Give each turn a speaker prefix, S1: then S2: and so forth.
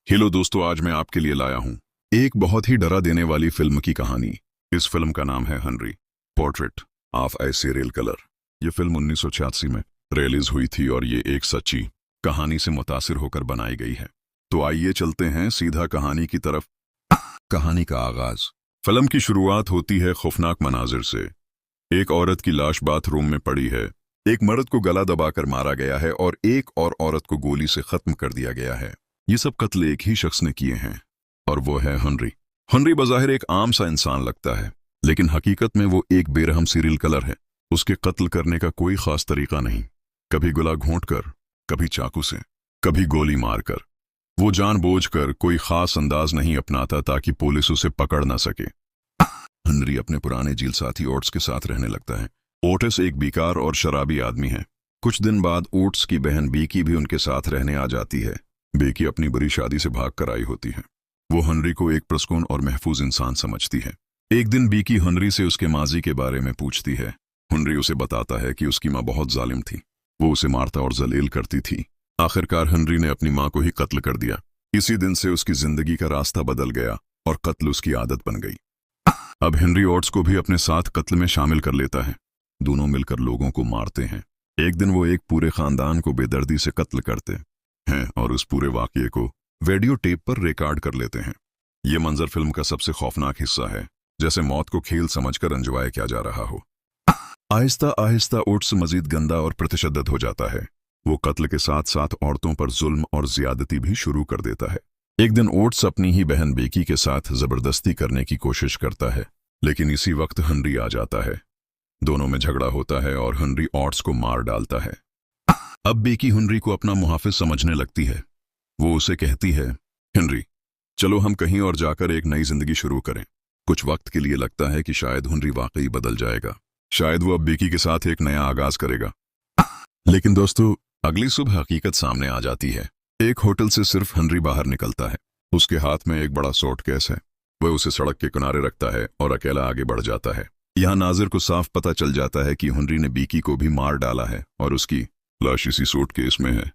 S1: Hello दोस्तों, आज मैं आपके लिए लाया हूं एक बहुत ही डरा देने वाली फिल्म की कहानी। इस फिल्म का नाम है Henry, portrait of A serial killer. ये फिल्म 1986 में रिलीज हुई थी और ये एक सच्ची कहानी से मुतासिर होकर बनाई गई है। तो आइए चलते हैं सीधा कहानी की तरफ। कहानी का आगाज। फिल्म की शुरुआत होती है खौफनाक मनाजिर से। एक औरत की लाश बाथरूम में पड़ी है। एक मर्द को गला दबाकर मारा गया है और एक और औरत को गोली से खत्म कर दिया गया है। ये सब कत्ल एक ही शख्स ने किए हैं और वो है हेनरी। हेनरी बज़ाहिर एक आम सा इंसान लगता है, लेकिन हकीकत में वो एक बेरहम सीरियल किलर है। उसके कत्ल करने का कोई खास तरीका नहीं, कभी गला घोंटकर, कभी चाकू से, कभी गोली मारकर। वो जानबूझकर कोई खास अंदाज नहीं अपनाता ताकि पुलिस उसे पकड़ ना सके। हेनरी अपने पुराने जेल साथी ओट्स के साथ रहने लगता है। ओटिस एक बेकार और शराबी आदमी है। कुछ दिन बाद ओट्स की बहन बीकी भी उनके साथ रहने आ जाती है। बीकी अपनी बुरी शादी से भाग कर आई होती है। वो हेनरी को एक पुरस्कून और महफूज इंसान समझती है। एक दिन बीकी हेनरी से उसके माजी के बारे में पूछती है। हेनरी उसे बताता है कि उसकी माँ बहुत जालिम थी, वो उसे मारता और जलील करती थी। आखिरकार हेनरी ने अपनी माँ को ही कत्ल कर दिया। इसी दिन से उसकी जिंदगी का रास्ता बदल गया और कत्ल उसकी आदत बन गई। अब हेनरी ओट्स को भी अपने साथ कत्ल में शामिल कर लेता है। दोनों मिलकर लोगों को मारते हैं। एक दिन वो एक पूरे खानदान को बेदर्दी से कत्ल करते हैं और उस पूरे वाकये को वीडियो टेप पर रिकॉर्ड कर लेते हैं। ये मंजर फिल्म का सबसे खौफनाक हिस्सा है, जैसे मौत को खेल समझकर एंजॉय किया जा रहा हो। आहिस्ता आहिस्ता ओट्स मजीद गंदा और प्रतिशद्दत हो जाता है। वो कत्ल के साथ साथ औरतों पर जुल्म और ज्यादती भी शुरू कर देता है। एक दिन ओट्स अपनी ही बहन बेकी के साथ जबरदस्ती करने की कोशिश करता है, लेकिन इसी वक्त हेनरी आ जाता है। दोनों में झगड़ा होता है और हेनरी ओट्स को मार डालता है। अब बेकी हेनरी को अपना मुहाफिज समझने लगती है। वो उसे कहती है, हेनरी चलो हम कहीं और जाकर एक नई जिंदगी शुरू करें। कुछ वक्त के लिए लगता है कि शायद हेनरी वाकई बदल जाएगा। शायद वो अब बेकी के साथ एक नया आगाज करेगा। लेकिन दोस्तों, अगली सुबह हकीकत सामने आ जाती है। एक होटल से सिर्फ हेनरी बाहर निकलता है। उसके हाथ में एक बड़ा सूटकेस है। वह उसे सड़क के किनारे रखता है और अकेला आगे बढ़ जाता है। यहाँ नाजिर को साफ पता चल जाता है कि हेनरी ने बीकी को भी मार डाला है और उसकी लाश इसी सूटकेस में है।